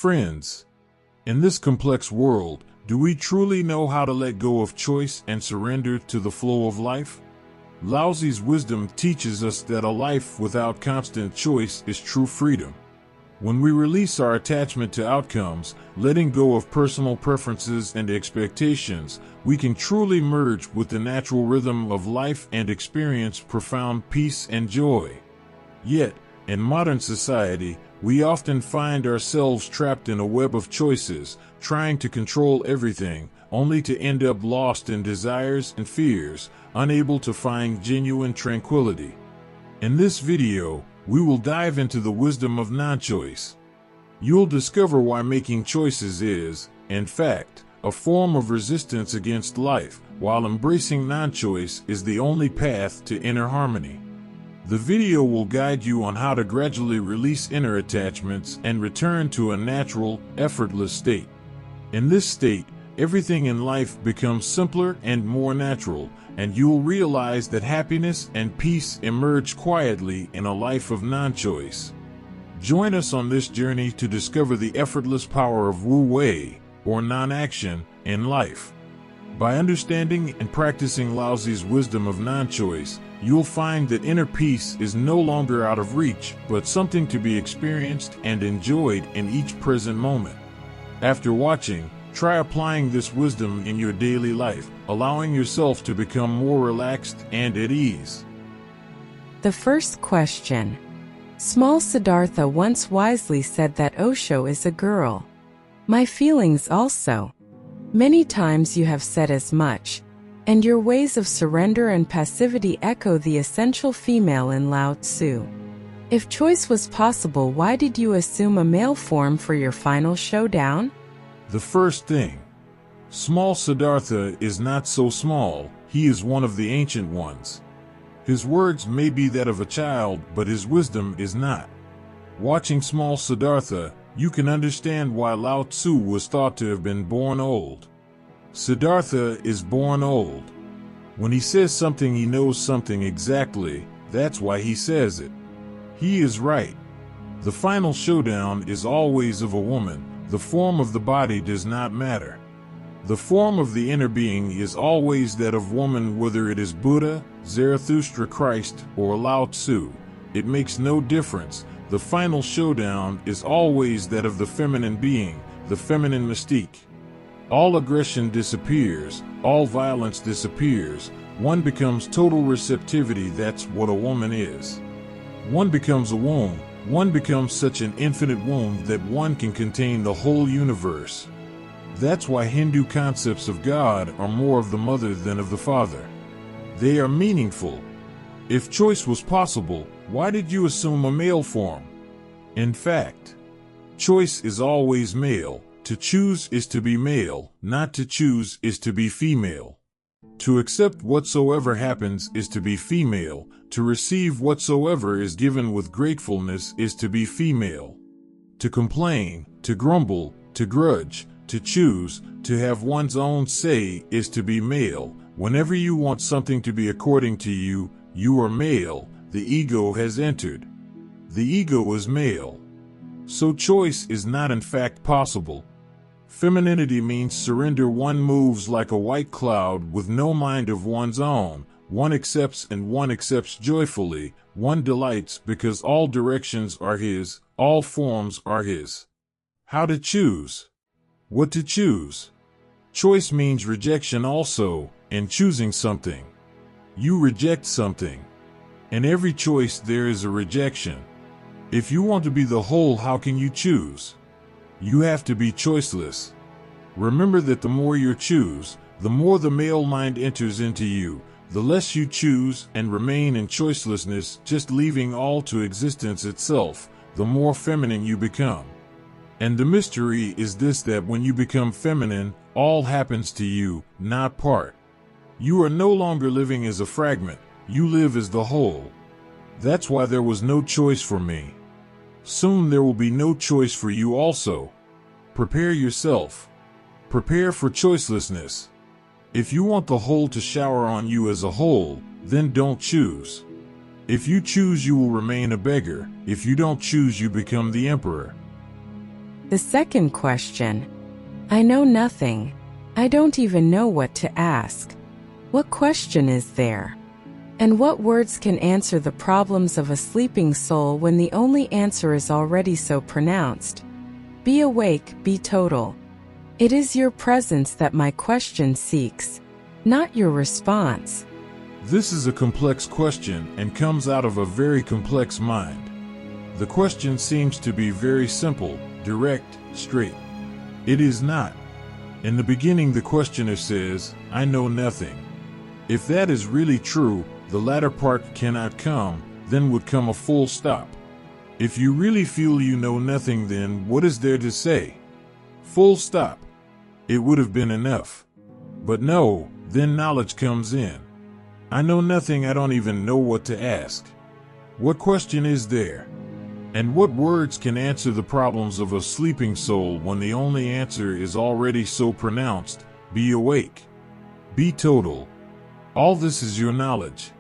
Friends, in this complex world, do we truly know how to let go of choice and surrender to the flow of life? Laozi's wisdom teaches us that a life without constant choice is true freedom. When we release our attachment to outcomes, letting go of personal preferences and expectations, we can truly merge with the natural rhythm of life and experience profound peace and joy. Yet, in modern society, we often find ourselves trapped in a web of choices, trying to control everything, only to end up lost in desires and fears, unable to find genuine tranquility. In this video, we will dive into the wisdom of non-choice. You'll discover why making choices is, in fact, a form of resistance against life, while embracing non-choice is the only path to inner harmony. The video will guide you on how to gradually release inner attachments and return to a natural, effortless state. In this state, everything in life becomes simpler and more natural, and you'll realize that happiness and peace emerge quietly in a life of non-choice. Join us on this journey to discover the effortless power of Wu Wei, or non-action, in life. By understanding and practicing Laozi's wisdom of non-choice, you'll find that inner peace is no longer out of reach, but something to be experienced and enjoyed in each present moment. After watching, try applying this wisdom in your daily life, allowing yourself to become more relaxed and at ease. The first question. Small Siddhartha once wisely said that Osho is a girl. My feelings also. Many times you have said as much, and your ways of surrender and passivity echo the essential female in Lao Tzu. If choice was possible, why did you assume a male form for your final showdown? The first thing. Small Siddhartha is not so small, he is one of the ancient ones. His words may be that of a child, but his wisdom is not. Watching small Siddhartha, you can understand why Lao Tzu was thought to have been born old. Siddhartha is born old. When he says something, he knows something exactly, that's why he says it. He is right. The final showdown is always of a woman. The form of the body does not matter. The form of the inner being is always that of woman, whether it is Buddha, Zarathustra, Christ, or Lao Tzu. It makes no difference. The final showdown is always that of the feminine being, the feminine mystique. All aggression disappears, all violence disappears, one becomes total receptivity. That's what a woman is. One becomes a womb, one becomes such an infinite womb that one can contain the whole universe. That's why Hindu concepts of God are more of the mother than of the father. They are meaningful. If choice was possible, why did you assume a male form? In fact, choice is always male. To choose is to be male, not to choose is to be female. To accept whatsoever happens is to be female. To receive whatsoever is given with gratefulness is to be female. To complain, to grumble, to grudge, to choose, to have one's own say is to be male. Whenever you want something to be according to you, you are male. The ego has entered. The ego is male. So choice is not in fact possible. Femininity means surrender. One moves like a white cloud with no mind of one's own. One accepts and one accepts joyfully. One delights because all directions are his, all forms are his. How to choose? What to choose? Choice means rejection also, and choosing something. You reject something. In every choice there is a rejection. If you want to be the whole, how can you choose? You have to be choiceless. Remember that the more you choose, the more the male mind enters into you. The less you choose and remain in choicelessness, just leaving all to existence itself, the more feminine you become. And the mystery is this, that when you become feminine, all happens to you, not part. You are no longer living as a fragment, you live as the whole. That's why there was no choice for me. Soon there will be no choice for you also. Prepare yourself. Prepare for choicelessness. If you want the whole to shower on you as a whole, then don't choose. If you choose, you will remain a beggar. If you don't choose, you become the emperor. The second question. I know nothing. I don't even know what to ask. What question is there? And what words can answer the problems of a sleeping soul when the only answer is already so pronounced? Be awake, be total. It is your presence that my question seeks, not your response. This is a complex question and comes out of a very complex mind. The question seems to be very simple, direct, straight. It is not. In the beginning, the questioner says, I know nothing. If that is really true, the latter part cannot come, then would come a full stop. If you really feel you know nothing, then what is there to say? Full stop. It would have been enough. But no, then knowledge comes in. I know nothing, I don't even know what to ask. What question is there? And what words can answer the problems of a sleeping soul when the only answer is already so pronounced? Be awake. Be total. All this is your knowledge.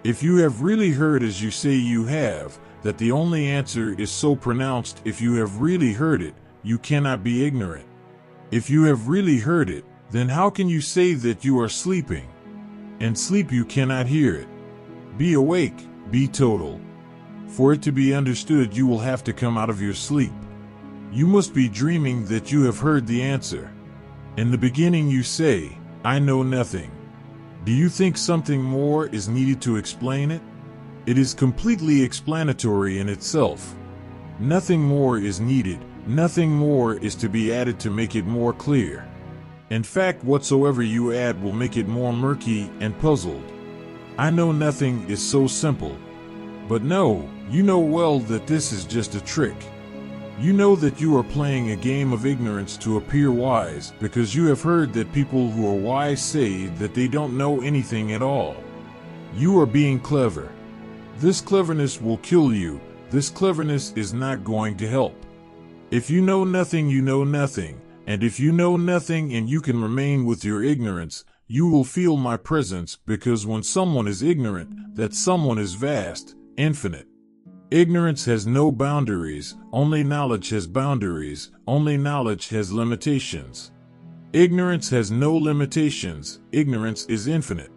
If you have really heard as you say you have, that the only answer is so pronounced, if you have really heard it, you cannot be ignorant. If you have really heard it, then how can you say that you are sleeping? In sleep you cannot hear it. Be awake, be total. For it to be understood, you will have to come out of your sleep. You must be dreaming that you have heard the answer. In the beginning you say, I know nothing. Do you think something more is needed to explain it? It is completely explanatory in itself. Nothing more is needed, nothing more is to be added to make it more clear. In fact, whatsoever you add will make it more murky and puzzled. I know nothing is so simple. But no, you know well that this is just a trick. You know that you are playing a game of ignorance to appear wise, because you have heard that people who are wise say that they don't know anything at all. You are being clever. This cleverness will kill you. This cleverness is not going to help. If you know nothing, you know nothing. And if you know nothing and you can remain with your ignorance, you will feel my presence, because when someone is ignorant, that someone is vast, infinite. Ignorance has no boundaries, only knowledge has boundaries, only knowledge has limitations. Ignorance has no limitations, ignorance is infinite.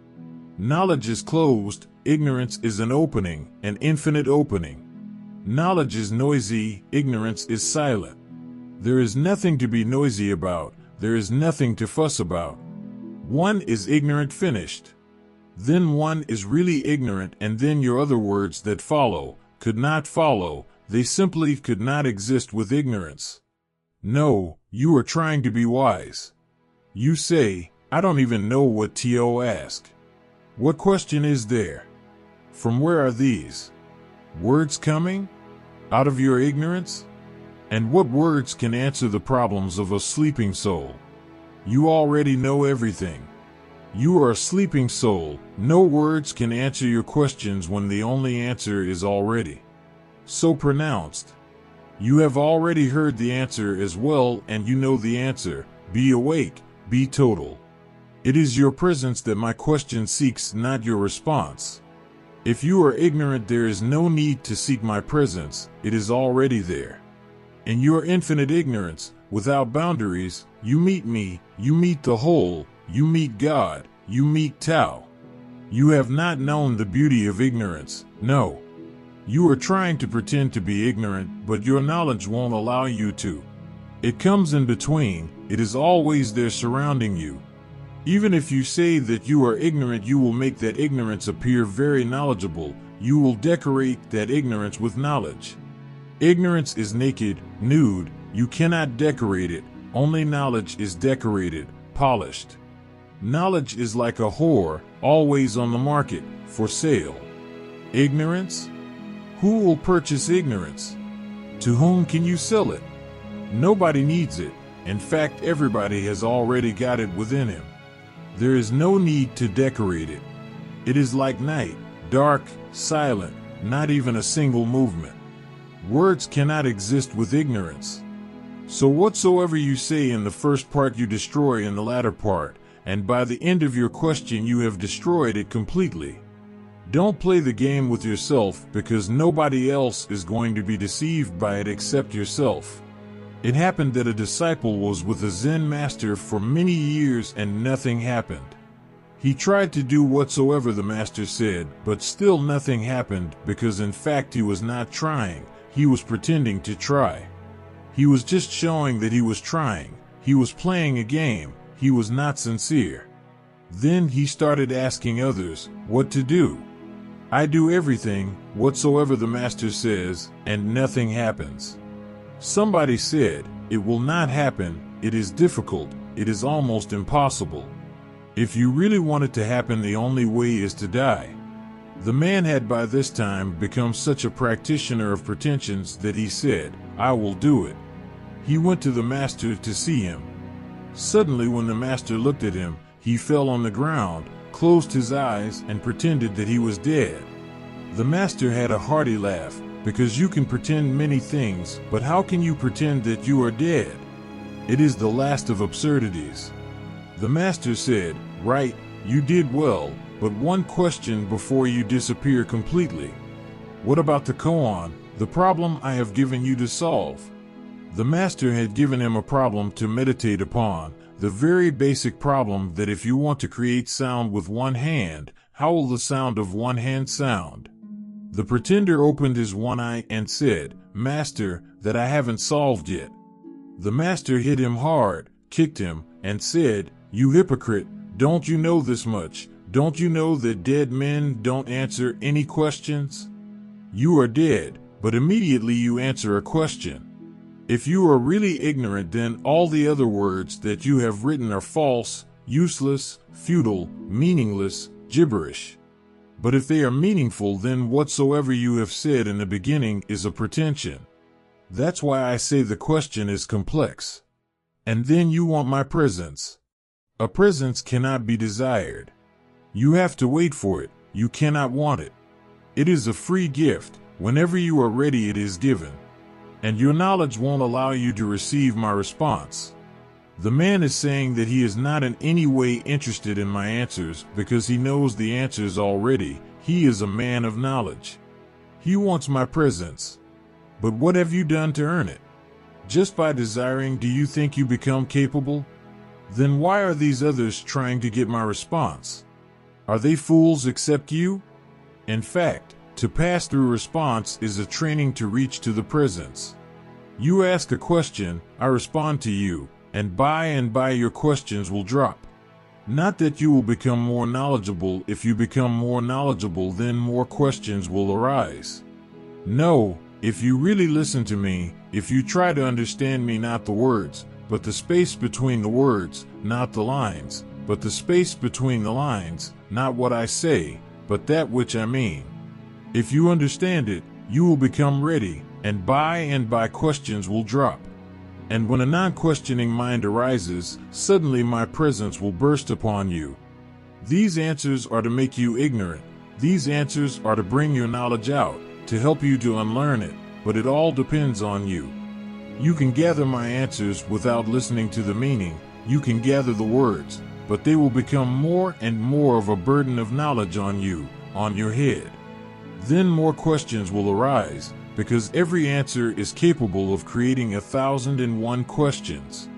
Knowledge is closed, ignorance is an opening, an infinite opening. Knowledge is noisy, ignorance is silent. There is nothing to be noisy about, there is nothing to fuss about. One is ignorant, finished. Then one is really ignorant, and then your other words that follow could not follow, they simply could not exist with ignorance. No, you are trying to be wise. You say, I don't even know what to ask. What question is there? From where are these words coming? Out of your ignorance? And what words can answer the problems of a sleeping soul? You already know everything. You are a sleeping soul. No words can answer your questions when the only answer is already so pronounced. You have already heard the answer as well, and you know the answer. Be awake, be total. It is your presence that my question seeks, not your response. If you are ignorant, there is no need to seek my presence. It is already there. In your infinite ignorance, without boundaries, you meet me, you meet the whole, you meet God, you meet Tao. You have not known the beauty of ignorance, no. You are trying to pretend to be ignorant, but your knowledge won't allow you to. It comes in between, it is always there surrounding you. Even if you say that you are ignorant, you will make that ignorance appear very knowledgeable. You will decorate that ignorance with knowledge. Ignorance is naked, nude, you cannot decorate it, only knowledge is decorated, polished. Knowledge is like a whore, always on the market, for sale. Ignorance? Who will purchase ignorance? To whom can you sell it? Nobody needs it. In fact, everybody has already got it within him. There is no need to decorate it. It is like night, dark, silent, not even a single movement. Words cannot exist with ignorance. So whatsoever you say in the first part you destroy in the latter part, and by the end of your question you have destroyed it completely. Don't play the game with yourself, because nobody else is going to be deceived by it except yourself. It happened that a disciple was with a Zen master for many years and nothing happened. He tried to do whatsoever the master said, but still nothing happened because in fact he was not trying, he was pretending to try. He was just showing that he was trying, he was playing a game, he was not sincere. Then he started asking others what to do. I do everything, whatsoever the master says, and nothing happens. Somebody said, it will not happen, it is difficult, it is almost impossible. If you really want it to happen, the only way is to die. The man had by this time become such a practitioner of pretensions that he said, I will do it. He went to the master to see him. Suddenly, when the master looked at him, he fell on the ground, closed his eyes, and pretended that he was dead. The master had a hearty laugh, because you can pretend many things, but how can you pretend that you are dead? It is the last of absurdities. The master said, right, you did well, but one question before you disappear completely. What about the koan, the problem I have given you to solve? The master had given him a problem to meditate upon, the very basic problem that if you want to create sound with one hand, how will the sound of one hand sound? The pretender opened his one eye and said, Master, that I haven't solved yet. The master hit him hard, kicked him, and said, You hypocrite, don't you know this much? Don't you know that dead men don't answer any questions? You are dead, but immediately you answer a question. If you are really ignorant, then all the other words that you have written are false, useless, futile, meaningless, gibberish. But if they are meaningful, then whatsoever you have said in the beginning is a pretension. That's why I say the question is complex. And then you want my presence. A presence cannot be desired. You have to wait for it, you cannot want it. It is a free gift, whenever you are ready it is given. And your knowledge won't allow you to receive my response. The man is saying that he is not in any way interested in my answers because he knows the answers already. He is a man of knowledge. He wants my presence. But what have you done to earn it? Just by desiring, do you think you become capable? Then why are these others trying to get my response? Are they fools except you? In fact, to pass through response is a training to reach to the presence. You ask a question, I respond to you, and by your questions will drop. Not that you will become more knowledgeable. If you become more knowledgeable, then more questions will arise. No, if you really listen to me, if you try to understand me, not the words, but the space between the words, not the lines, but the space between the lines, not what I say, but that which I mean. If you understand it, you will become ready, and by questions will drop. And when a non-questioning mind arises, suddenly my presence will burst upon you. These answers are to make you ignorant. These answers are to bring your knowledge out, to help you to unlearn it, but it all depends on you. You can gather my answers without listening to the meaning. You can gather the words, but they will become more and more of a burden of knowledge on you, on your head. Then more questions will arise, because every answer is capable of creating 1,001 questions.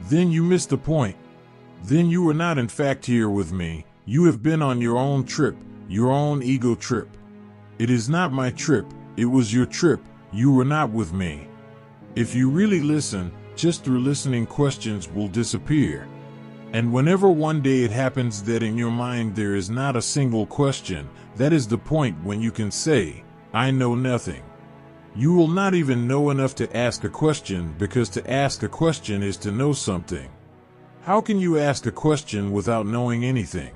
Then you miss the point. Then you are not in fact here with me. You have been on your own trip, your own ego trip. It is not my trip, it was your trip. You were not with me. If you really listen, just through listening, questions will disappear. And whenever one day it happens that in your mind there is not a single question, that is the point when you can say, I know nothing. You will not even know enough to ask a question, because to ask a question is to know something. How can you ask a question without knowing anything?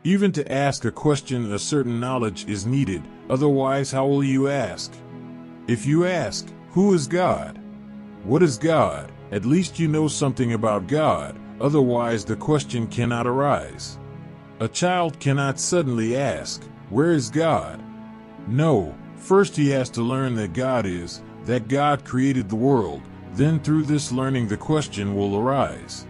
Even to ask a question, a certain knowledge is needed, otherwise how will you ask? If you ask, who is God? What is God? At least you know something about God, otherwise the question cannot arise. A child cannot suddenly ask, where is God? No, first he has to learn that God is, that God created the world, then through this learning the question will arise.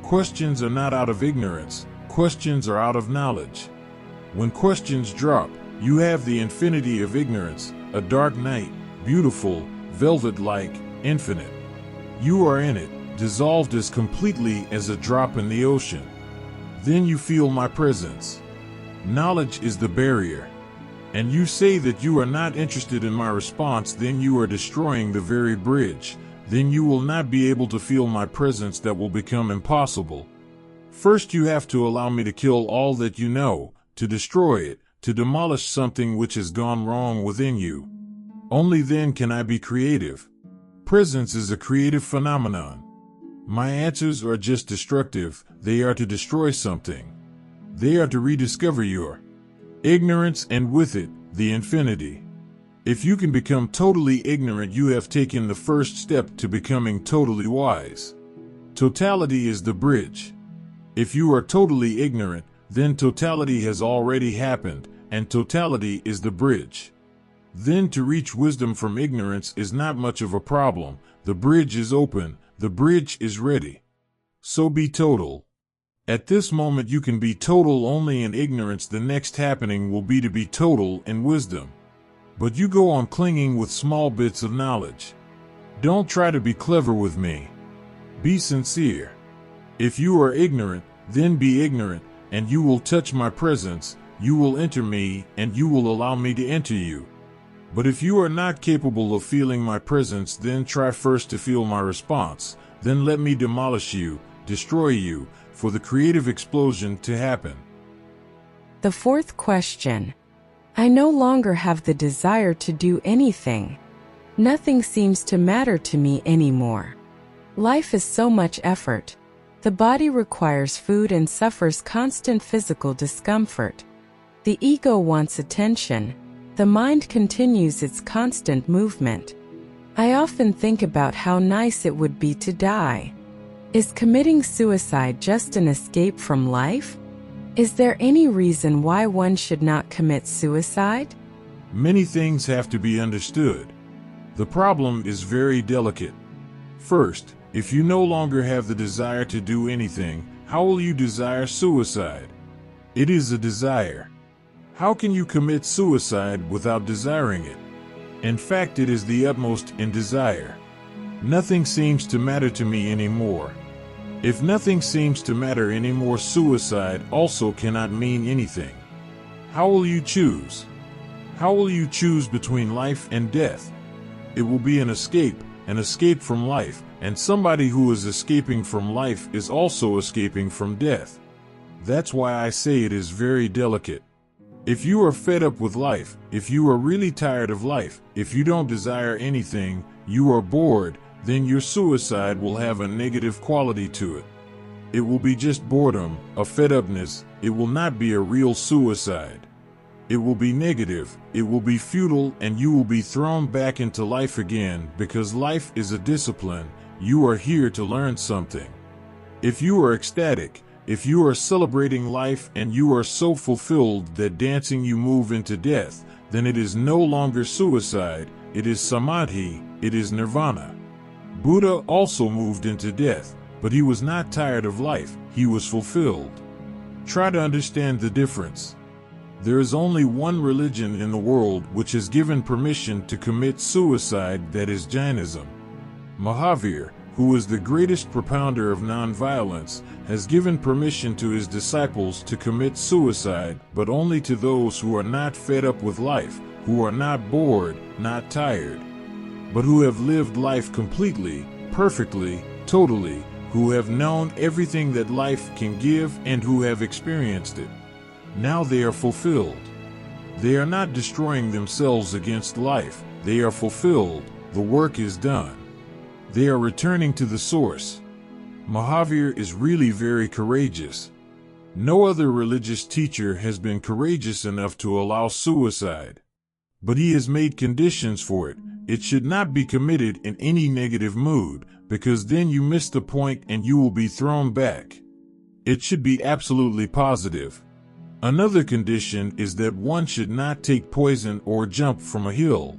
Questions are not out of ignorance, questions are out of knowledge. When questions drop, you have the infinity of ignorance, a dark night, beautiful, velvet-like, infinite. You are in it, dissolved as completely as a drop in the ocean. Then you feel my presence. Knowledge is the barrier. And you say that you are not interested in my response, then you are destroying the very bridge. Then you will not be able to feel my presence. That will become impossible. First you have to allow me to kill all that you know, to destroy it, to demolish something which has gone wrong within you. Only then can I be creative. Presence is a creative phenomenon. My answers are just destructive. They are to destroy something. They are to rediscover your ignorance and with it, the infinity. If you can become totally ignorant, you have taken the first step to becoming totally wise. Totality is the bridge. If you are totally ignorant, then totality has already happened, and totality is the bridge. Then to reach wisdom from ignorance is not much of a problem. The bridge is open, the bridge is ready. So be total. At this moment you can be total only in ignorance. The next happening will be to be total in wisdom. But you go on clinging with small bits of knowledge. Don't try to be clever with me. Be sincere. If you are ignorant, then be ignorant, and you will touch my presence, you will enter me, and you will allow me to enter you. But if you are not capable of feeling my presence, then try first to feel my response, then let me demolish you, destroy you, for the creative explosion to happen. The fourth question. I no longer have the desire to do anything. Nothing seems to matter to me anymore. Life is so much effort. The body requires food and suffers constant physical discomfort. The ego wants attention. The mind continues its constant movement. I often think about how nice it would be to die. Is committing suicide just an escape from life? Is there any reason why one should not commit suicide? Many things have to be understood. The problem is very delicate. First, if you no longer have the desire to do anything, how will you desire suicide? It is a desire. How can you commit suicide without desiring it? In fact, it is the utmost in desire. Nothing seems to matter to me anymore. If nothing seems to matter anymore, suicide also cannot mean anything. How will you choose? How will you choose between life and death? It will be an escape from life, and somebody who is escaping from life is also escaping from death. That's why I say it is very delicate. If you are fed up with life, if you are really tired of life, if you don't desire anything, you are bored, then your suicide will have a negative quality to it. It will be just boredom, a fed-upness. It will not be a real suicide. It will be negative, it will be futile, and you will be thrown back into life again, because life is a discipline. You are here to learn something. If you are ecstatic, if you are celebrating life and you are so fulfilled that dancing you move into death, then it is no longer suicide, it is samadhi, it is nirvana. Buddha also moved into death, but he was not tired of life, he was fulfilled. Try to understand the difference. There is only one religion in the world which has given permission to commit suicide, that is Jainism. Mahavir, who is the greatest propounder of nonviolence, has given permission to his disciples to commit suicide, but only to those who are not fed up with life, who are not bored, not tired, but who have lived life completely, perfectly, totally, who have known everything that life can give and who have experienced it. Now they are fulfilled. They are not destroying themselves against life, they are fulfilled, the work is done. They are returning to the source. Mahavir is really very courageous. No other religious teacher has been courageous enough to allow suicide. But he has made conditions for it. It should not be committed in any negative mood, because then you miss the point and you will be thrown back. It should be absolutely positive. Another condition is that one should not take poison or jump from a hill,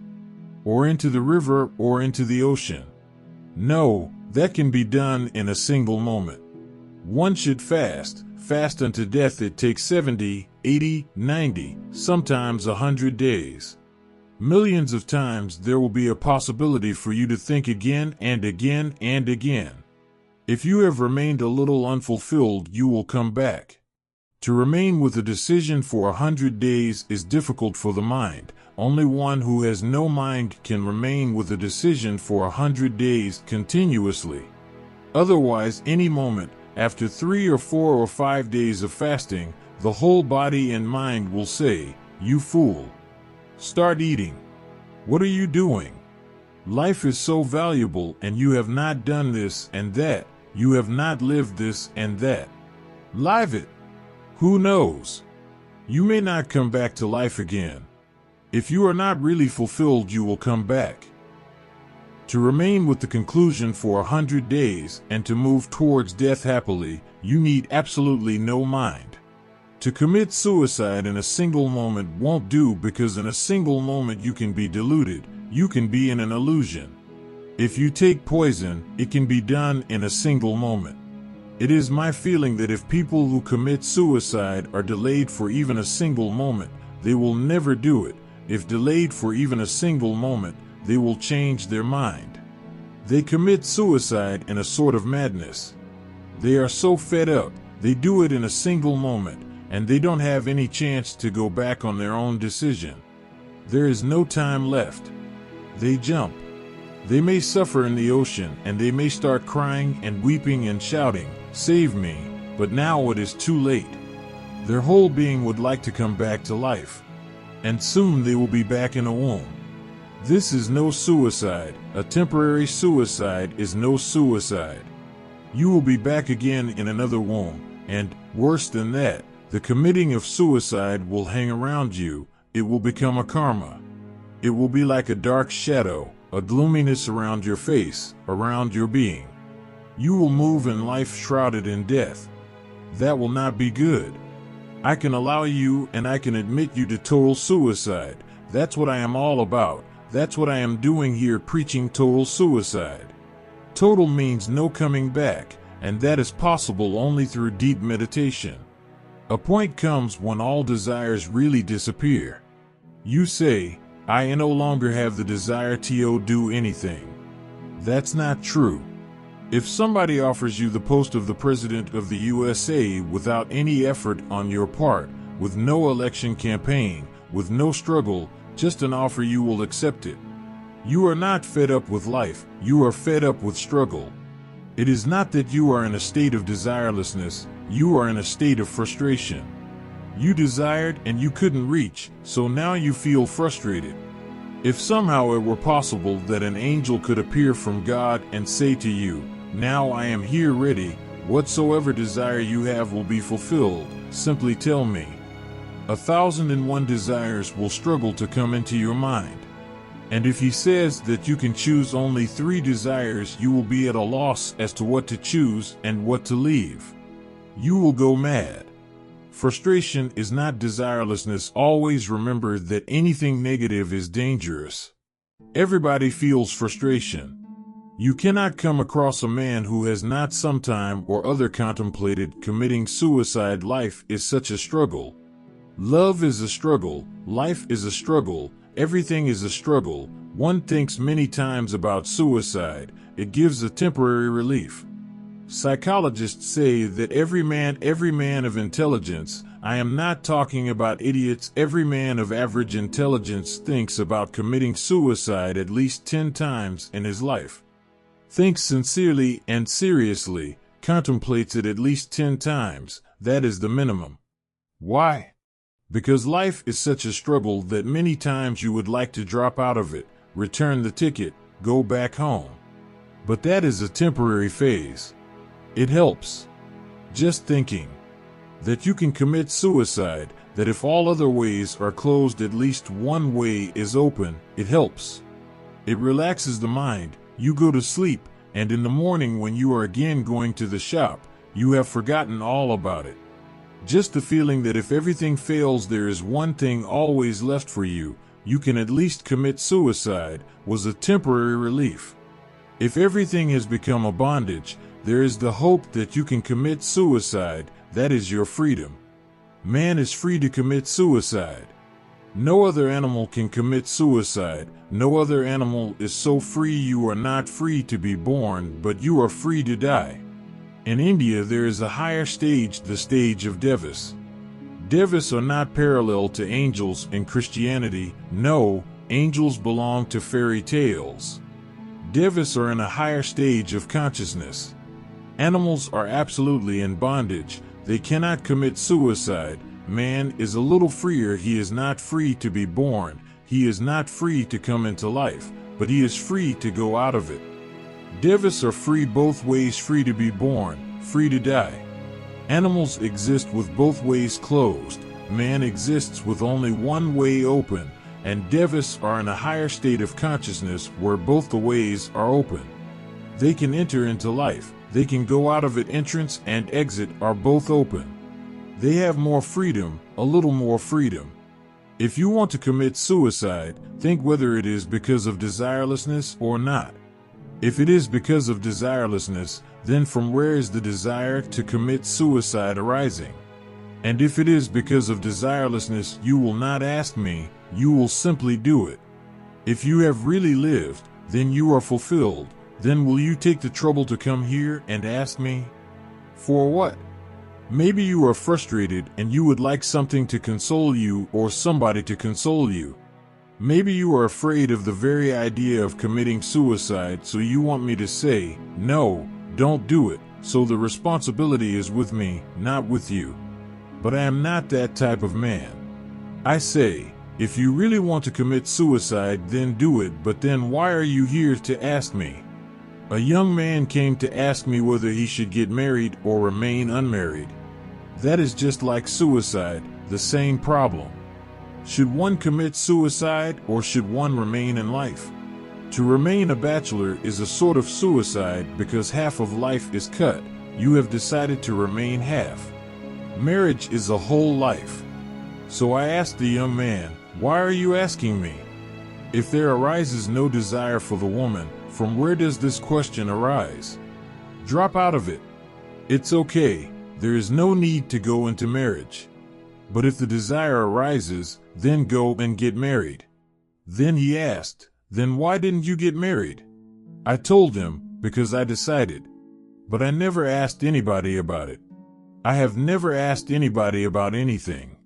or into the river or into the ocean. No, that can be done in a single moment. One should fast unto death. It takes 70, 80, 90, sometimes 100 days. Millions of times there will be a possibility for you to think again and again and again. If you have remained a little unfulfilled, you will come back. To remain with a decision for 100 days is difficult for the mind. Only one who has no mind can remain with a decision for 100 days continuously. Otherwise, any moment, after 3 or 4 or 5 days of fasting, the whole body and mind will say, "You fool. Start eating. What are you doing? Life is so valuable and you have not done this and that. You have not lived this and that. Live it." Who knows? You may not come back to life again. If you are not really fulfilled, you will come back. To remain with the conclusion for 100 days and to move towards death happily, you need absolutely no mind. To commit suicide in a single moment won't do, because in a single moment you can be deluded, you can be in an illusion. If you take poison, it can be done in a single moment. It is my feeling that if people who commit suicide are delayed for even a single moment, they will never do it. If delayed for even a single moment, they will change their mind. They commit suicide in a sort of madness. They are so fed up, they do it in a single moment, and they don't have any chance to go back on their own decision. There is no time left. They jump. They may suffer in the ocean, and they may start crying and weeping and shouting, "Save me," but now it is too late. Their whole being would like to come back to life. And soon they will be back in a womb. This is no suicide. A temporary suicide is no suicide. You will be back again in another womb, and, worse than that, the committing of suicide will hang around you. It will become a karma. It will be like a dark shadow, a gloominess around your face, around your being. You will move in life shrouded in death. That will not be good. I can allow you and I can admit you to total suicide. That's what I am all about. That's what I am doing here, preaching total suicide. Total means no coming back, and that is possible only through deep meditation. A point comes when all desires really disappear. You say, "I no longer have the desire to do anything." That's not true. If somebody offers you the post of the President of the USA without any effort on your part, with no election campaign, with no struggle, just an offer, you will accept it. You are not fed up with life, you are fed up with struggle. It is not that you are in a state of desirelessness, you are in a state of frustration. You desired and you couldn't reach, so now you feel frustrated. If somehow it were possible that an angel could appear from God and say to you, "Now I am here ready, whatsoever desire you have will be fulfilled, simply tell me." 1,001 desires will struggle to come into your mind. And if he says that you can choose only 3 desires, you will be at a loss as to what to choose and what to leave. You will go mad. Frustration is not desirelessness. Always remember that anything negative is dangerous. Everybody feels frustration. You cannot come across a man who has not sometime or other contemplated committing suicide. Life is such a struggle. Love is a struggle. Life is a struggle. Everything is a struggle. One thinks many times about suicide. It gives a temporary relief. Psychologists say that every man of intelligence, I am not talking about idiots, every man of average intelligence thinks about committing suicide at least 10 times in his life. Thinks sincerely and seriously, contemplates it at least 10 times, that is the minimum. Why? Because life is such a struggle that many times you would like to drop out of it, return the ticket, go back home. But that is a temporary phase. It helps. Just thinking that you can commit suicide, that if all other ways are closed, at least one way is open, it helps. It relaxes the mind. You go to sleep, and in the morning when you are again going to the shop, you have forgotten all about it. Just the feeling that if everything fails, there is one thing always left for you, you can at least commit suicide, was a temporary relief. If everything has become a bondage, there is the hope that you can commit suicide, that is your freedom. Man is free to commit suicide. No other animal can commit suicide. No other animal is so free. You are not free to be born, but you are free to die. In India there is a higher stage, the stage of devas. Devas are not parallel to angels in Christianity. No, angels belong to fairy tales. Devas are in a higher stage of consciousness. Animals are absolutely in bondage. They cannot commit suicide. Man is a little freer. He is not free to be born. He is not free to come into life, but he is free to go out of it. Devas are free both ways, free to be born, free to die. Animals exist with both ways closed. Man exists with only one way open, and devas are in a higher state of consciousness where both the ways are open. They can enter into life. They can go out of it. Entrance and exit are both open. They have more freedom, a little more freedom. If you want to commit suicide, think whether it is because of desirelessness or not. If it is because of desirelessness, then from where is the desire to commit suicide arising? And if it is because of desirelessness, you will not ask me, you will simply do it. If you have really lived, then you are fulfilled. Then will you take the trouble to come here and ask me? For what? Maybe you are frustrated and you would like something to console you or somebody to console you. Maybe you are afraid of the very idea of committing suicide, so you want me to say, no, don't do it, so the responsibility is with me, not with you. But I am not that type of man. I say, if you really want to commit suicide, then do it, but then why are you here to ask me? A young man came to ask me whether he should get married or remain unmarried. That is just like suicide, the same problem. Should one commit suicide or should one remain in life? To remain a bachelor is a sort of suicide because half of life is cut. You have decided to remain half. Marriage is a whole life. So I asked the young man, why are you asking me? If there arises no desire for the woman, from where does this question arise? Drop out of it. It's okay. There is no need to go into marriage. But if the desire arises, then go and get married. Then he asked, then why didn't you get married? I told him, because I decided. But I never asked anybody about it. I have never asked anybody about anything.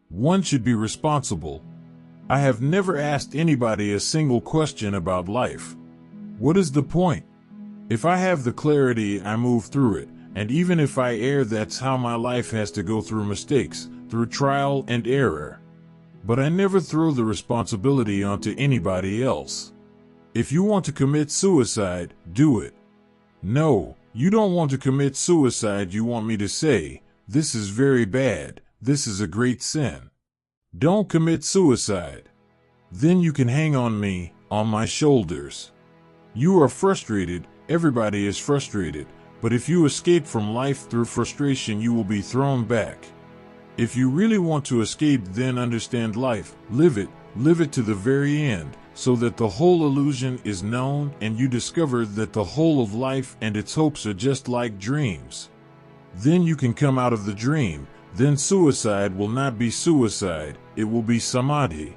One should be responsible. I have never asked anybody a single question about life. What is the point? If I have the clarity, I move through it. And even if I err, that's how my life has to go, through mistakes, through trial and error. But I never throw the responsibility onto anybody else. If you want to commit suicide, do it. No, you don't want to commit suicide. You want me to say, this is very bad, this is a great sin. Don't commit suicide. Then you can hang on me, on my shoulders. You are frustrated, everybody is frustrated. But if you escape from life through frustration, you will be thrown back. If you really want to escape, then understand life, live it to the very end, so that the whole illusion is known and you discover that the whole of life and its hopes are just like dreams. Then you can come out of the dream. Then suicide will not be suicide, it will be samadhi.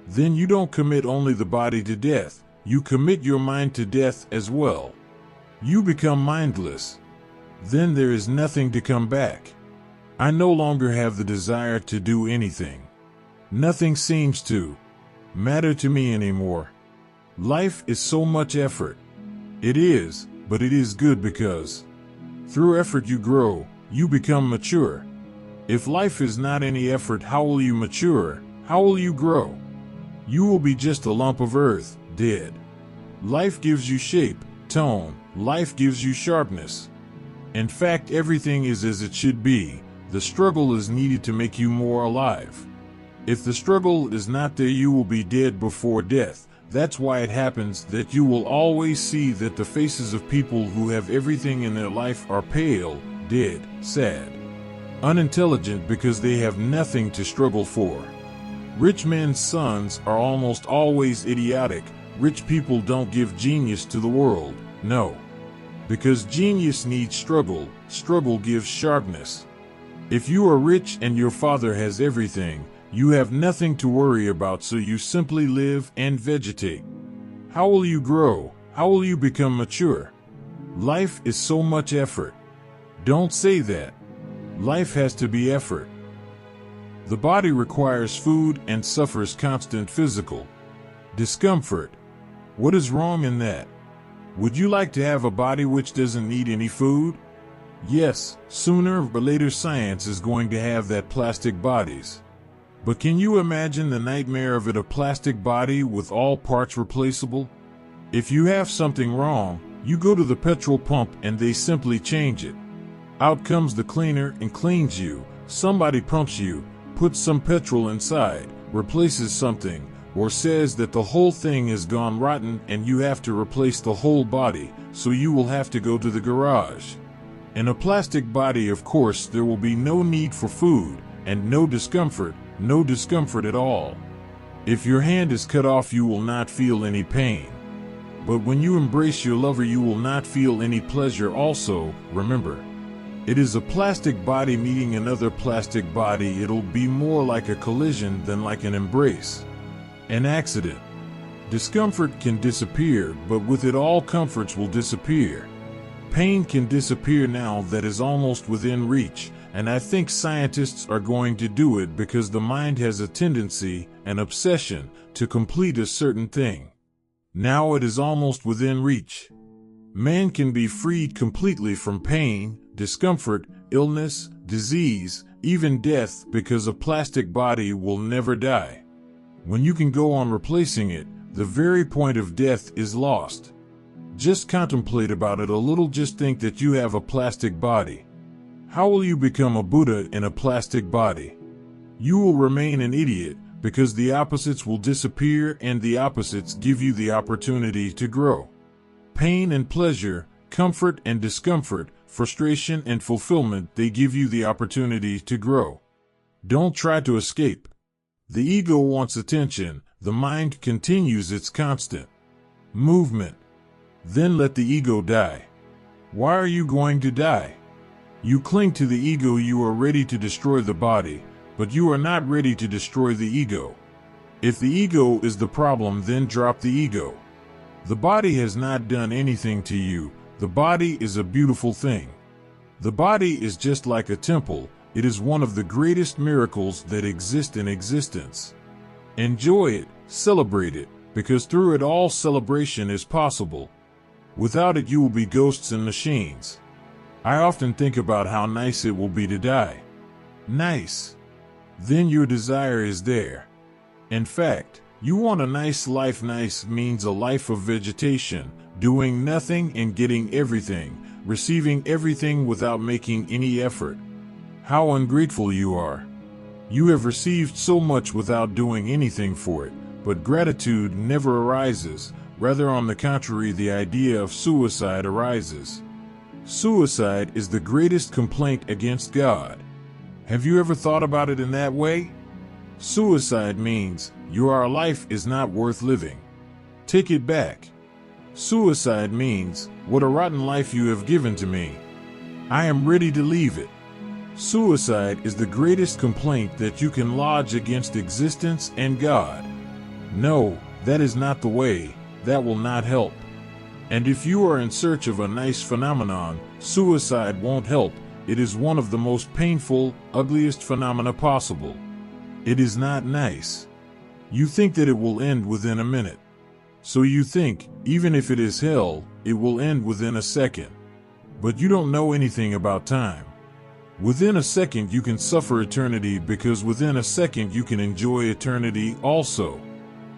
Then you don't commit only the body to death, you commit your mind to death as well. You become mindless. Then there is nothing to come back. I no longer have the desire to do anything. Nothing seems to matter to me anymore. Life is so much effort. It is, but it is good because through effort you grow, you become mature. If life is not any effort, how will you mature? How will you grow? You will be just a lump of earth, dead. Life gives you shape, tone. Life gives you sharpness. In fact, everything is as it should be. The struggle is needed to make you more alive. If the struggle is not there, you will be dead before death. That's why it happens that you will always see that the faces of people who have everything in their life are pale, dead, sad, unintelligent, because they have nothing to struggle for. Rich men's sons are almost always idiotic. Rich people don't give genius to the world. No. Because genius needs struggle, struggle gives sharpness. If you are rich and your father has everything, You have nothing to worry about, so you simply live and vegetate. How will you grow? How will you become mature? Life is so much effort. Don't say that. Life has to be effort. The body requires food and suffers constant physical discomfort. What is wrong in that? Would you like to have a body which doesn't need any food? Yes, sooner or later science is going to have that plastic bodies. But can you imagine the nightmare of it, a plastic body with all parts replaceable? If you have something wrong, you go to the petrol pump and they simply change it. Out comes the cleaner and cleans you. Somebody pumps you, puts some petrol inside, replaces something, or says that the whole thing has gone rotten and you have to replace the whole body, so you will have to go to the garage. In a plastic body, of course, there will be no need for food and no discomfort at all. If your hand is cut off, you will not feel any pain. But when you embrace your lover, you will not feel any pleasure also. Remember, it is a plastic body meeting another plastic body. It'll be more like a collision than like an embrace. An accident. Discomfort can disappear, but with it all comforts will disappear. Pain can disappear now, that is almost within reach, and I think scientists are going to do it because the mind has a tendency, an obsession, to complete a certain thing. Now it is almost within reach. Man can be freed completely from pain, discomfort, illness, disease, even death, because a plastic body will never die. When you can go on replacing it, the very point of death is lost. Just contemplate about it a little. Just think that you have a plastic body. How will you become a Buddha in a plastic body? You will remain an idiot, because the opposites will disappear and the opposites give you the opportunity to grow. Pain and pleasure, comfort and discomfort, frustration and fulfillment, they give you the opportunity to grow. Don't try to escape. The ego wants attention. The mind continues its constant movement. Then let the ego die. Why are you going to die? You cling to the ego. You are ready to destroy the body, but you are not ready to destroy the ego. If the ego is the problem, then drop the ego. The body has not done anything to you. The body is a beautiful thing. The body is just like a temple. It is one of the greatest miracles that exist in existence. Enjoy it, celebrate it, because through it all celebration is possible. Without it, you will be ghosts and machines. I often think about how nice it will be to die. Nice. Then your desire is there. In fact, you want a nice life. Nice means a life of vegetation, doing nothing and getting everything, receiving everything without making any effort. How ungrateful you are. You have received so much without doing anything for it, but gratitude never arises. Rather, on the contrary, the idea of suicide arises. Suicide is the greatest complaint against God. Have you ever thought about it in that way? Suicide means your life is not worth living. Take it back. Suicide means, what a rotten life you have given to me. I am ready to leave it. Suicide is the greatest complaint that you can lodge against existence and God. No, that is not the way. That will not help. And if you are in search of a nice phenomenon, suicide won't help. It is one of the most painful, ugliest phenomena possible. It is not nice. You think that it will end within a minute. So you think, even if it is hell, it will end within a second. But you don't know anything about time. Within a second you can suffer eternity, because within a second you can enjoy eternity also.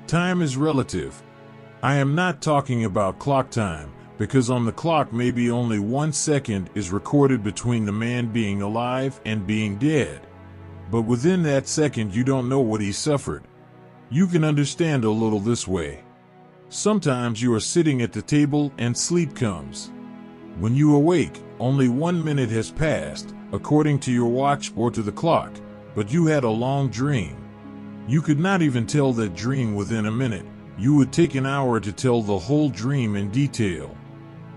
Time is relative. I am not talking about clock time, because on the clock maybe only 1 second is recorded between the man being alive and being dead. But within that second you don't know what he suffered. You can understand a little this way. Sometimes you are sitting at the table and sleep comes. When you awake, only 1 minute has passed, according to your watch or to the clock, but you had a long dream. You could not even tell that dream within a minute. You would take an hour to tell the whole dream in detail.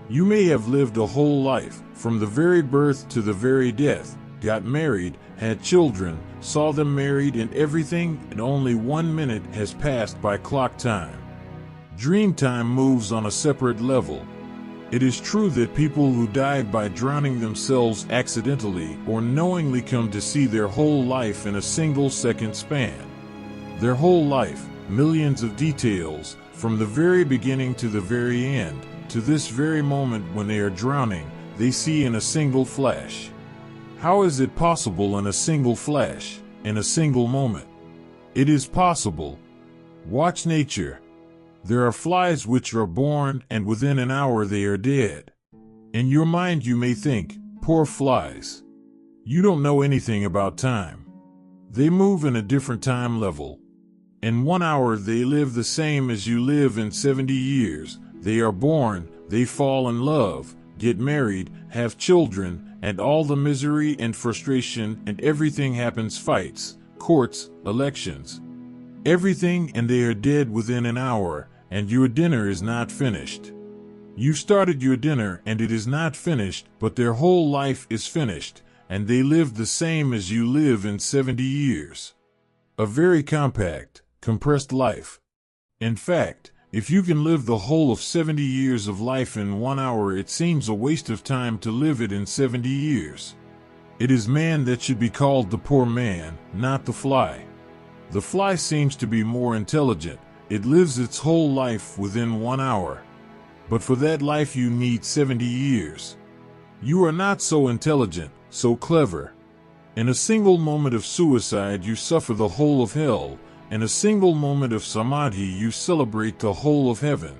You may have lived a whole life, from the very birth to the very death, got married, had children, saw them married and everything, and only 1 minute has passed by clock time. Dream time moves on a separate level. It is true that people who died by drowning themselves accidentally or knowingly come to see their whole life in a single second span. Their whole life, millions of details, from the very beginning to the very end, to this very moment when they are drowning, they see in a single flash. How is it possible in a single flash, in a single moment? It is possible. Watch nature. There are flies which are born and within an hour they are dead. In your mind you may think, poor flies. You don't know anything about time. They move in a different time level. In 1 hour they live the same as you live in 70 years. They are born, they fall in love, get married, have children, and all the misery and frustration and everything happens, fights, courts, elections. Everything, and they are dead within an hour, and your dinner is not finished. You started your dinner and it is not finished, but their whole life is finished, and they live the same as you live in 70 years. A very compact, compressed life. In fact, if you can live the whole of 70 years of life in 1 hour, it seems a waste of time to live it in 70 years. It is man that should be called the poor man, not the fly. The fly seems to be more intelligent. It lives its whole life within 1 hour. But for that life you need 70 years. You are not so intelligent, so clever. In a single moment of suicide you suffer the whole of hell. In a single moment of samadhi you celebrate the whole of heaven.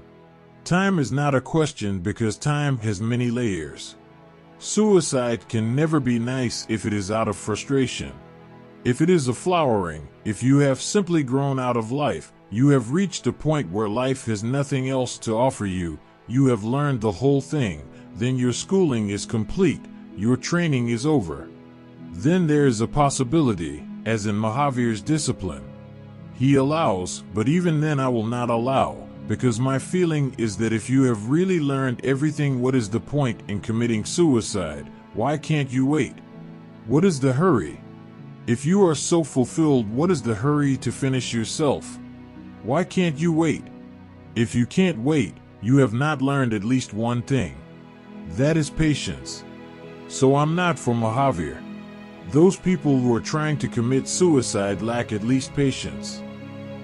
Time is not a question because time has many layers. Suicide can never be nice if it is out of frustration. If it is a flowering, if you have simply grown out of life, you have reached a point where life has nothing else to offer you, you have learned the whole thing, then your schooling is complete, your training is over. Then there is a possibility, as in Mahavir's discipline. He allows, but even then I will not allow, because my feeling is that if you have really learned everything, what is the point in committing suicide? Why can't you wait? What is the hurry? If you are so fulfilled, what is the hurry to finish yourself? Why can't you wait? If you can't wait, you have not learned at least one thing. That is patience. So I'm not for Mahavir. Those people who are trying to commit suicide lack at least patience.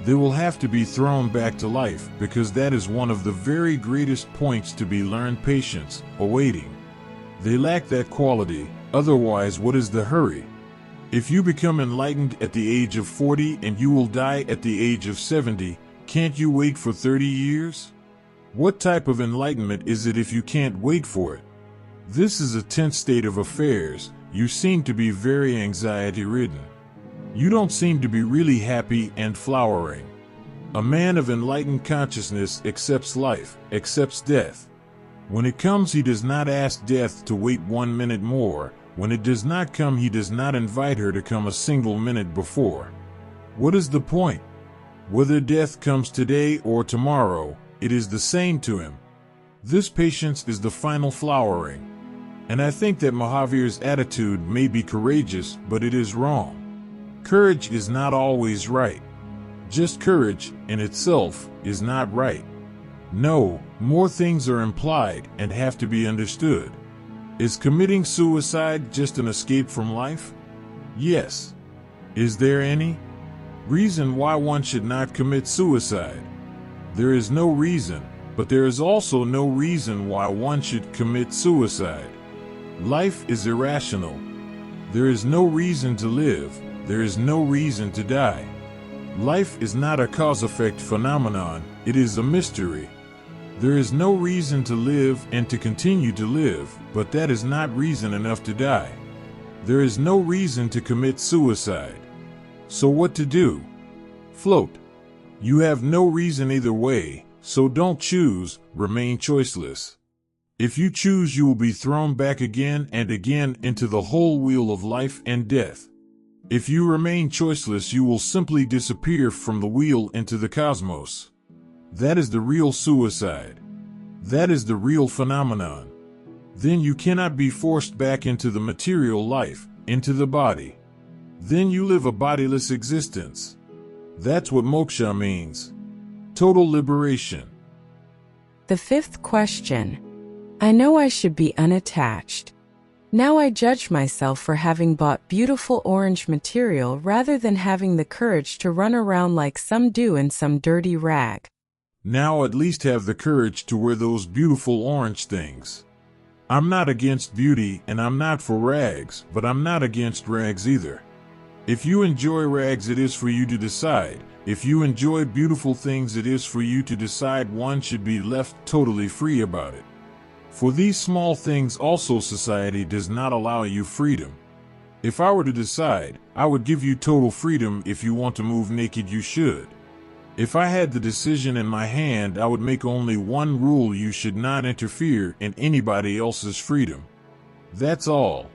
They will have to be thrown back to life, because that is one of the very greatest points to be learned: patience, awaiting. They lack that quality, otherwise what is the hurry? If you become enlightened at the age of 40 and you will die at the age of 70, can't you wait for 30 years? What type of enlightenment is it if you can't wait for it? This is a tense state of affairs. You seem to be very anxiety-ridden. You don't seem to be really happy and flowering. A man of enlightened consciousness accepts life, accepts death. When it comes, he does not ask death to wait 1 minute more. When it does not come, he does not invite her to come a single minute before. What is the point? Whether death comes today or tomorrow, it is the same to him. This patience is the final flowering. And I think that Mahavir's attitude may be courageous, but it is wrong. Courage is not always right. Just courage, in itself, is not right. No, more things are implied and have to be understood. Is committing suicide just an escape from life? Yes. Is there any reason why one should not commit suicide? There is no reason, but there is also no reason why one should commit suicide. Life is irrational. There is no reason to live. There is no reason to die. Life is not a cause-effect phenomenon. It is a mystery. There is no reason to live and to continue to live, but that is not reason enough to die. There is no reason to commit suicide. So what to do? Float. You have no reason either way, so don't choose, remain choiceless. If you choose, you will be thrown back again and again into the whole wheel of life and death. If you remain choiceless, you will simply disappear from the wheel into the cosmos. That is the real suicide. That is the real phenomenon. Then you cannot be forced back into the material life, into the body. Then you live a bodiless existence. That's what moksha means. Total liberation. The fifth question. I know I should be unattached. Now I judge myself for having bought beautiful orange material rather than having the courage to run around like some do in some dirty rag. Now at least have the courage to wear those beautiful orange things. I'm not against beauty and I'm not for rags, but I'm not against rags either. If you enjoy rags, it is for you to decide. If you enjoy beautiful things, it is for you to decide. One should be left totally free about it. For these small things also society does not allow you freedom. If I were to decide, I would give you total freedom. If you want to move naked, you should. If I had the decision in my hand, I would make only one rule: you should not interfere in anybody else's freedom. That's all.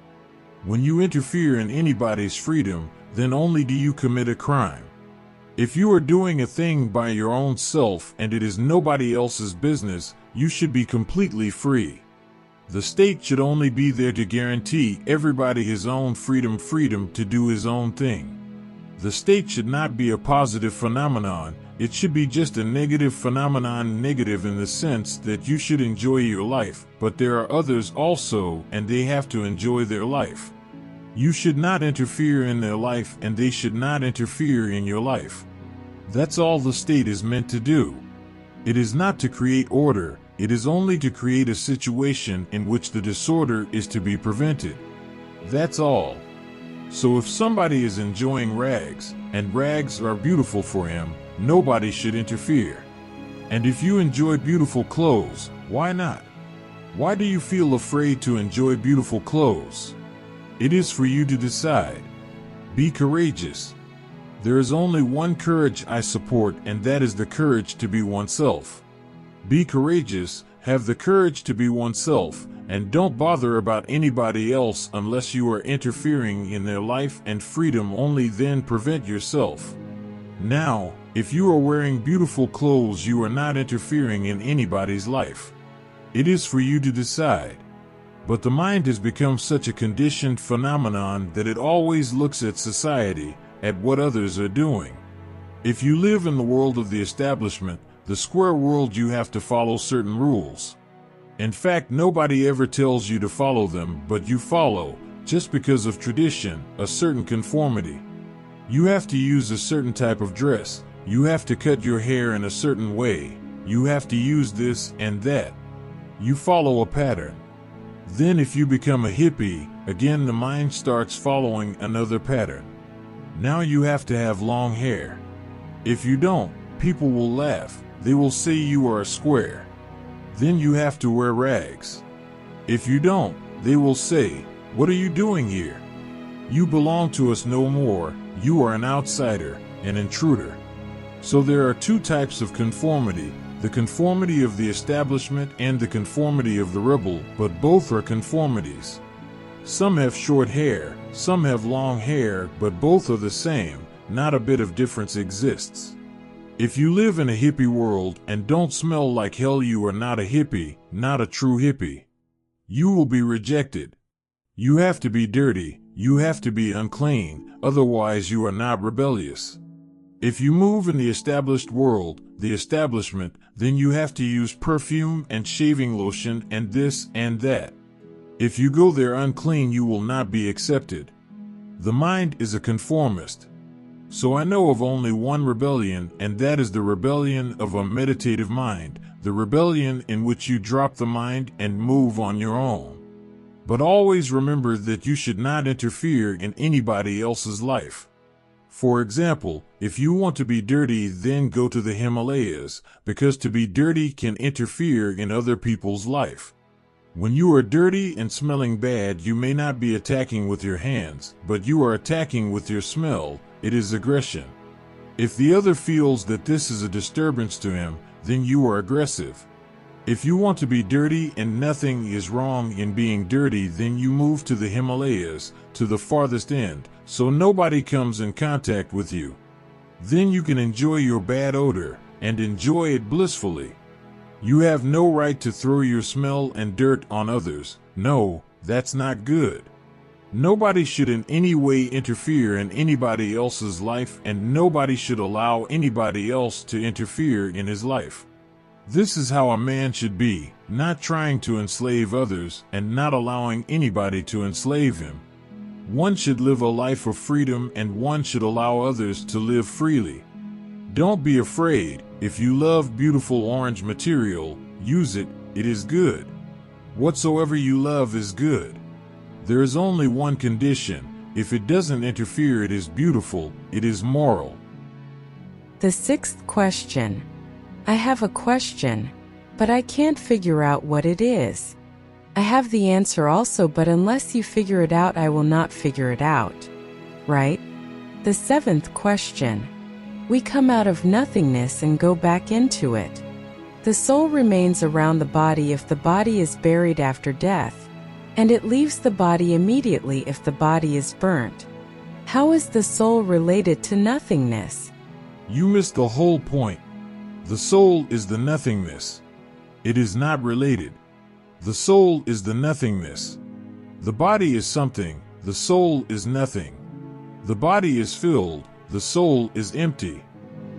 When you interfere in anybody's freedom, then only do you commit a crime. If you are doing a thing by your own self and it is nobody else's business, you should be completely free. The state should only be there to guarantee everybody his own freedom to do his own thing. The state should not be a positive phenomenon, it should be just a negative phenomenon, negative in the sense that you should enjoy your life, but there are others also and they have to enjoy their life. You should not interfere in their life and they should not interfere in your life. That's all the state is meant to do. It is not to create order, it is only to create a situation in which the disorder is to be prevented. That's all. So if somebody is enjoying rags, and rags are beautiful for him, nobody should interfere. And if you enjoy beautiful clothes, why not? Why do you feel afraid to enjoy beautiful clothes? It is for you to decide. Be courageous. There is only one courage I support, and that is the courage to be oneself. Be courageous, have the courage to be oneself, and don't bother about anybody else unless you are interfering in their life and freedom. Only then prevent yourself. Now, if you are wearing beautiful clothes, you are not interfering in anybody's life. It is for you to decide. But the mind has become such a conditioned phenomenon that it always looks at society, at what others are doing. If you live in the world of the establishment, the square world, you have to follow certain rules. In fact, nobody ever tells you to follow them, but you follow, just because of tradition, a certain conformity. You have to use a certain type of dress, you have to cut your hair in a certain way, you have to use this and that. You follow a pattern. Then if you become a hippie, again the mind starts following another pattern. Now you have to have long hair. If you don't, people will laugh. They will say you are a square. Then you have to wear rags. If you don't, they will say, "What are you doing here? You belong to us no more. You are an outsider, an intruder." So there are two types of conformity, the conformity of the establishment and the conformity of the rebel, but both are conformities. Some have short hair, some have long hair, but both are the same, not a bit of difference exists. If you live in a hippie world and don't smell like hell, you are not a hippie, not a true hippie. You will be rejected. You have to be dirty, you have to be unclean, otherwise you are not rebellious. If you move in the established world, the establishment, then you have to use perfume and shaving lotion and this and that. If you go there unclean, you will not be accepted. The mind is a conformist. So I know of only one rebellion, and that is the rebellion of a meditative mind, the rebellion in which you drop the mind and move on your own. But always remember that you should not interfere in anybody else's life. For example, if you want to be dirty, then go to the Himalayas, because to be dirty can interfere in other people's life. When you are dirty and smelling bad, you may not be attacking with your hands, but you are attacking with your smell. It is aggression. If the other feels that this is a disturbance to him, then you are aggressive. If you want to be dirty and nothing is wrong in being dirty, then you move to the Himalayas, to the farthest end, so nobody comes in contact with you. Then you can enjoy your bad odor, and enjoy it blissfully. You have no right to throw your smell and dirt on others. No, that's not good. Nobody should in any way interfere in anybody else's life, and nobody should allow anybody else to interfere in his life. This is how a man should be, not trying to enslave others and not allowing anybody to enslave him. One should live a life of freedom, and one should allow others to live freely. Don't be afraid. If you love beautiful orange material, use it, it is good. Whatsoever you love is good. There is only one condition: if it doesn't interfere, it is beautiful, it is moral. The sixth question. I have a question, but I can't figure out what it is. I have the answer also, but unless you figure it out, I will not figure it out. Right? The seventh question. We come out of nothingness and go back into it. The soul remains around the body if the body is buried after death, and it leaves the body immediately if the body is burnt. How is the soul related to nothingness? You missed the whole point. The soul is the nothingness. It is not related. The soul is the nothingness. The body is something, the soul is nothing. The body is filled, the soul is empty.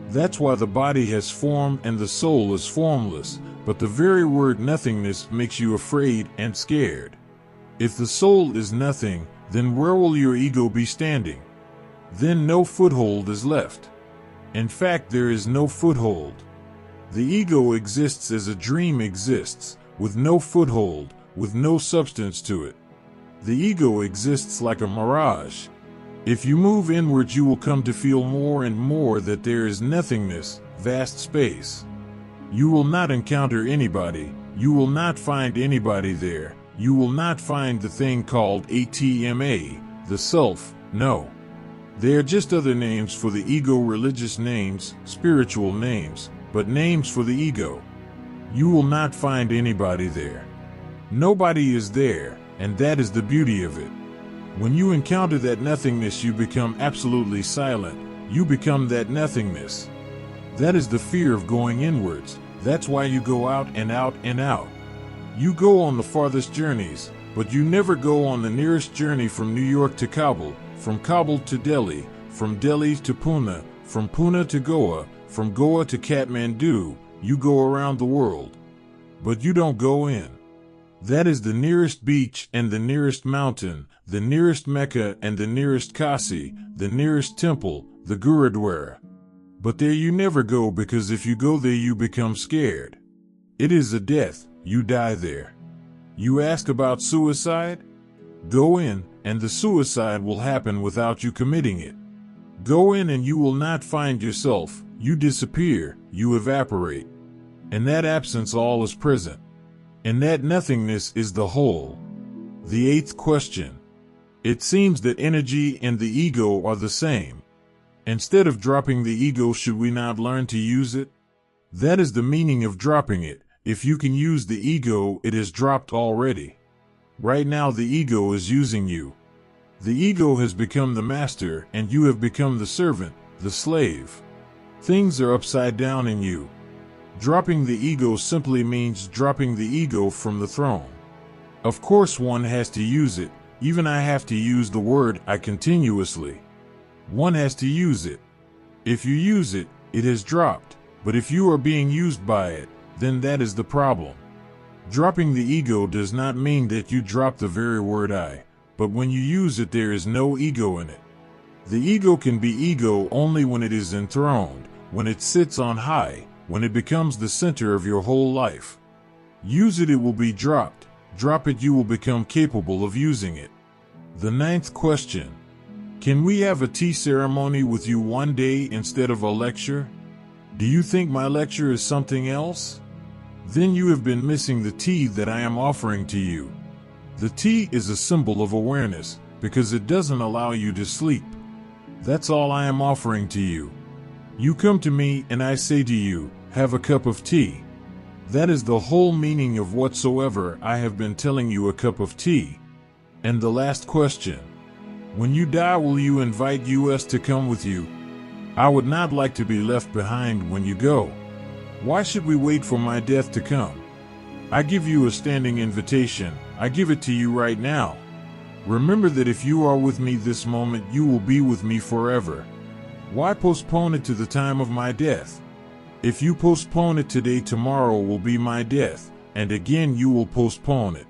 That's why the body has form and the soul is formless, but the very word nothingness makes you afraid and scared. If the soul is nothing, then where will your ego be standing? Then no foothold is left. In fact, there is no foothold. The ego exists as a dream exists, with no foothold, with no substance to it. The ego exists like a mirage. If you move inwards, you will come to feel more and more that there is nothingness, vast space. You will not encounter anybody, you will not find anybody there, you will not find the thing called ATMA, the self, no. They are just other names for the ego, religious names, spiritual names, but names for the ego. You will not find anybody there. Nobody is there, and that is the beauty of it. When you encounter that nothingness, you become absolutely silent. You become that nothingness. That is the fear of going inwards. That's why you go out and out and out. You go on the farthest journeys, but you never go on the nearest journey from New York to Kabul, from Kabul to Delhi, from Delhi to Pune, from Pune to Goa, from Goa to Kathmandu. You go around the world, but you don't go in. That is the nearest beach and the nearest mountain, the nearest Mecca and the nearest Kasi, the nearest temple, the Gurudwara. But there you never go, because if you go there you become scared. It is a death, you die there. You ask about suicide? Go in, and the suicide will happen without you committing it. Go in and you will not find yourself, you disappear, you evaporate. In that absence all is present. And that nothingness is the whole. The eighth question. It seems that energy and the ego are the same. Instead of dropping the ego, should we not learn to use it? That is the meaning of dropping it. If you can use the ego, it is dropped already. Right now the ego is using you. The ego has become the master, and you have become the servant, the slave. Things are upside down in you. Dropping the ego simply means dropping the ego from the throne. Of course one has to use it. Even I have to use the word I continuously. One has to use it. If you use it, it has dropped. But if you are being used by it, then that is the problem. Dropping the ego does not mean that you drop the very word I, but when you use it there is no ego in it. The ego can be ego only when it is enthroned, when it sits on high, when it becomes the center of your whole life. Use it, it will be dropped. Drop it, you will become capable of using it. The ninth question. Can we have a tea ceremony with you one day instead of a lecture? Do you think my lecture is something else? Then you have been missing the tea that I am offering to you. The tea is a symbol of awareness because it doesn't allow you to sleep. That's all I am offering to you. You come to me and I say to you, have a cup of tea. That is the whole meaning of whatsoever I have been telling you, a cup of tea. And the last question. When you die, will you invite us to come with you? I would not like to be left behind when you go. Why should we wait for my death to come? I give you a standing invitation. I give it to you right now. Remember that if you are with me this moment, you will be with me forever. Why postpone it to the time of my death? If you postpone it today, tomorrow will be my death, and again you will postpone it.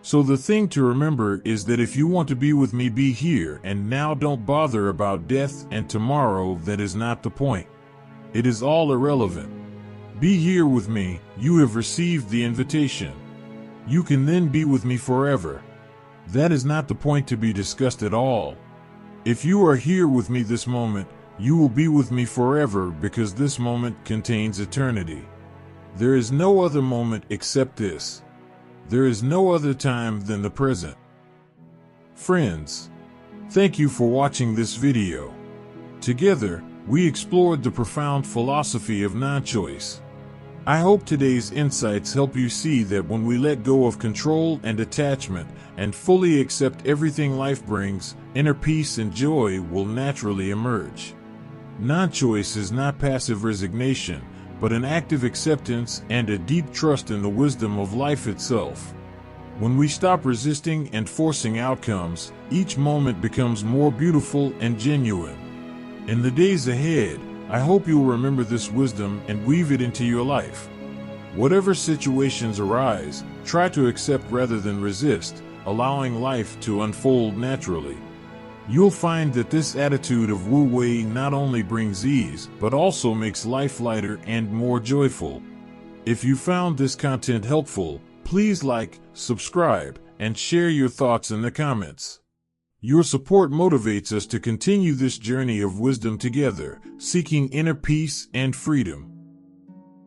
So the thing to remember is that if you want to be with me, be here and now. Don't bother about death and tomorrow. That is not the point. It is all irrelevant. Be here with me. You have received the invitation. You can then be with me forever. That is not the point to be discussed at all. If you are here with me this moment, you will be with me forever, because this moment contains eternity. There is no other moment except this. There is no other time than the present. Friends, thank you for watching this video. Together, we explored the profound philosophy of non-choice. I hope today's insights help you see that when we let go of control and attachment and fully accept everything life brings, inner peace and joy will naturally emerge. Non-choice is not passive resignation, but an active acceptance and a deep trust in the wisdom of life itself. When we stop resisting and forcing outcomes, each moment becomes more beautiful and genuine. In the days ahead, I hope you'll remember this wisdom and weave it into your life. Whatever situations arise, try to accept rather than resist, allowing life to unfold naturally. You'll find that this attitude of Wu Wei not only brings ease, but also makes life lighter and more joyful. If you found this content helpful, please like, subscribe, and share your thoughts in the comments. Your support motivates us to continue this journey of wisdom together, seeking inner peace and freedom.